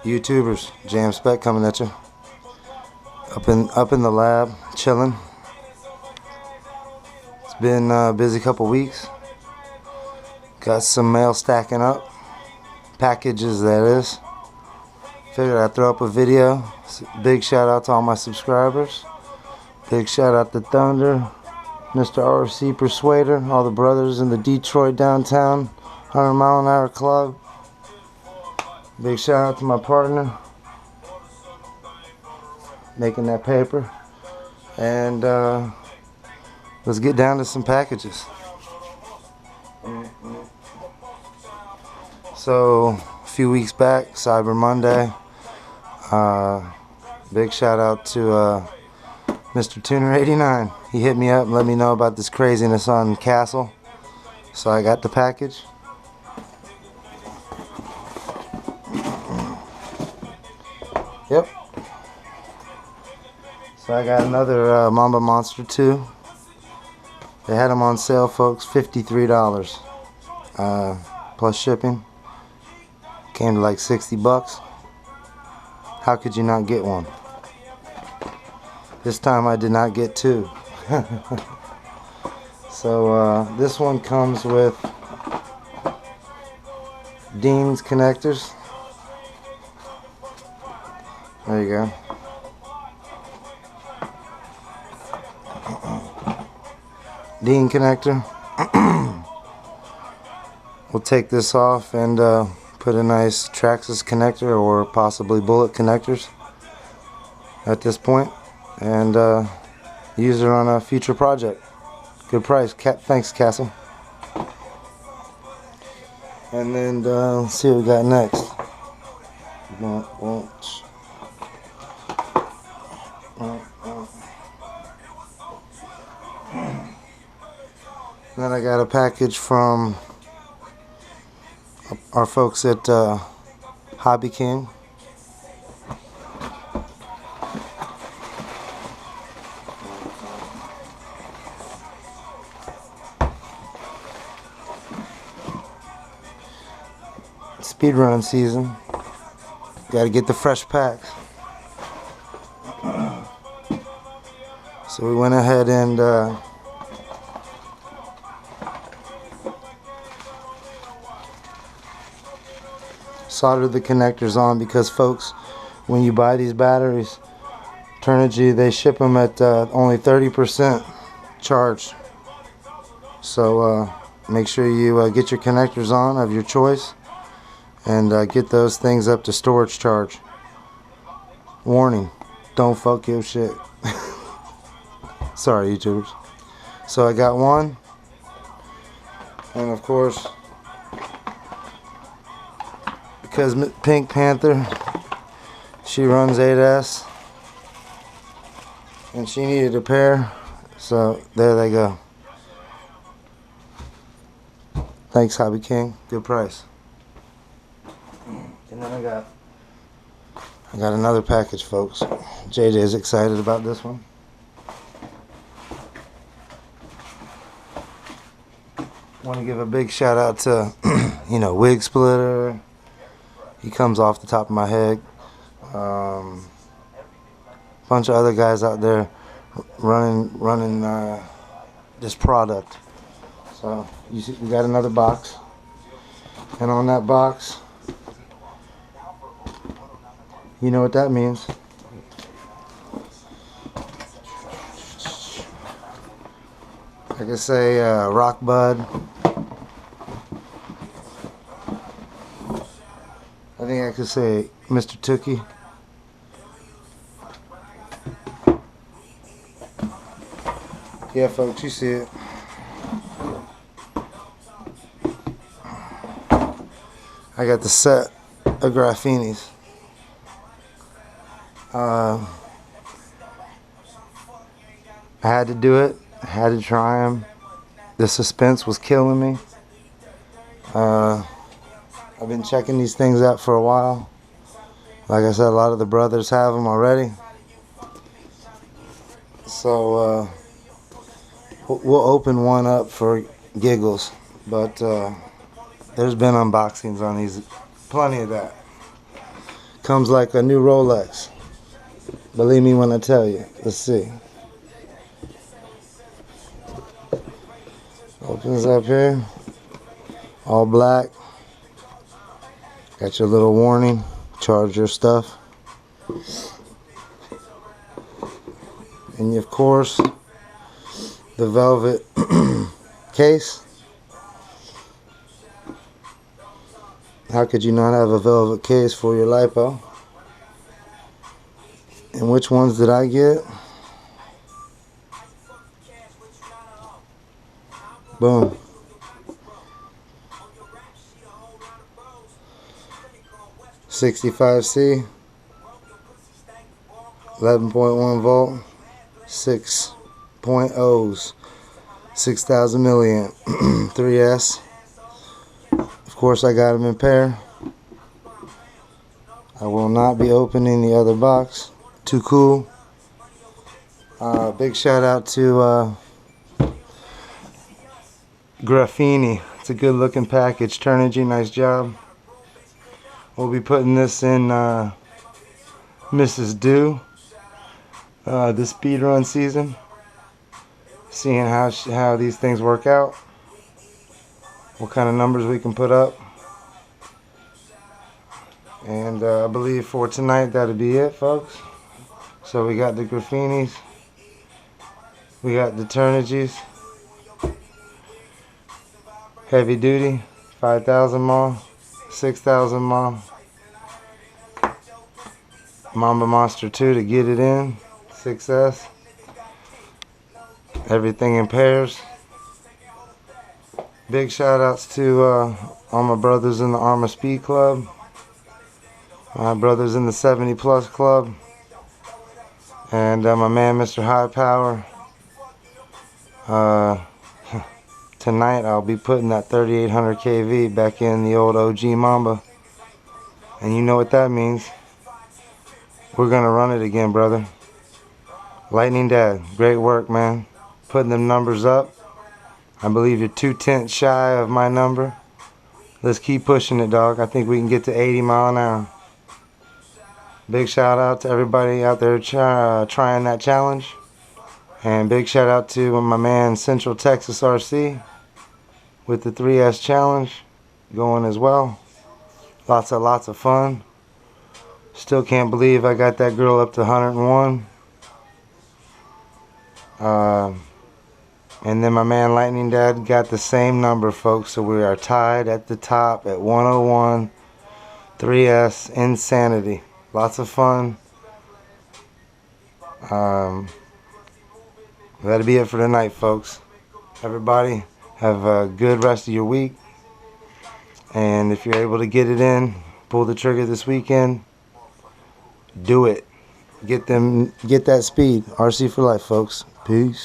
YouTubers, Jam Spec coming at you. Up in the lab, chilling. It's been a busy couple weeks. Got some mail stacking up, packages that is. Figured I'd throw up a video. Big shout out to all my subscribers. Big shout out to Thunder, Mr. RC Persuader, all the brothers in the Detroit downtown 100 mile an hour club. Big shout out to my partner making that paper. And let's get down to some packages. So a few weeks back, Cyber Monday, big shout out to Mr. Tuner 89. He hit me up and let me know about this craziness on Castle. So I got the package. Yep. So I got another Mamba Monster 2. They had them on sale, folks, $53 plus shipping. Came to like 60 bucks. How could you not get one? This time I did not get two. So this one comes with Dean's connectors. There you go. Dean connector. We'll take this off and put a nice Traxxas connector or possibly bullet connectors at this point, and use it on a future project. Good price. Thanks, Castle. And then let's see what we got next. Then I got a package from our folks at Hobby King. Speedrun season. Got to get the fresh packs. So we went ahead and soldered the connectors on, because folks, when you buy these batteries, Turnigy, they ship them at only 30% charge. So make sure you get your connectors on of your choice and get those things up to storage charge. Warning, don't fuck your shit. Sorry, YouTubers. So I got one, and of course, because Pink Panther, she runs 8S and she needed a pair, so there they go. Thanks, Hobby King. Good price. And then I got another package, folks. JJ is excited about this one. Want to give a big shout out to Wig Splitter. He comes off the top of my head. Bunch of other guys out there running this product. So you see, we got another box, and on that box, you know what that means. I could say Rock Bud. I think I could say Mr. Tookie. Yeah, folks, you see it. I got the set of Graphenes. I had to do it. I had to try them. The suspense was killing me. I've been checking these things out for a while. Like I said, a lot of the brothers have them already. So we'll open one up for giggles. But there's been unboxings on these. Plenty of that. Comes like a new Rolex. Believe me when I tell you. Let's see. Opens up here. All black. Got your little warning. Charge your stuff. And of course, the velvet case. How could you not have a velvet case for your lipo? And which ones did I get? Boom. $65C, 11.1 volt, 6.0s, 6,000 milliamp, 3S. Of course, I got them in pair. I will not be opening the other box. Too cool. Big shout out to Graphene. It's a good looking package. Turnigy, nice job. We'll be putting this in Mrs. Do this speed run season. Seeing how these things work out. What kind of numbers we can put up. And I believe for tonight that'll be it, folks. So we got the Graphenes. We got the Turnigys. Heavy duty, 5,000 mAh, 6,000 mAh. Mamba Monster 2 to get it in, 6S. Everything in pairs. Big shout outs to all my brothers in the Armor Speed Club. My brothers in the 70 Plus Club. And my man Mr. High Power. Tonight I'll be putting that 3800 kV back in the old OG Mamba. And you know what that means. We're gonna run it again, brother. Lightning Dad, great work, man. Putting them numbers up. I believe you're 2/10 shy of my number. Let's keep pushing it, dog. I think we can get to 80 mile an hour. Big shout out to everybody out there trying that challenge. And big shout out to my man Central Texas RC with the 3S challenge going as well. Lots of fun. Still can't believe I got that girl up to 101. And then my man Lightning Dad got the same number, folks. So we are tied at the top at 101. 3S insanity. Lots of fun. That'll be it for tonight, folks. Everybody have a good rest of your week. And if you're able to get it in, pull the trigger this weekend. Do it. Get that speed. RC for life, folks. Peace.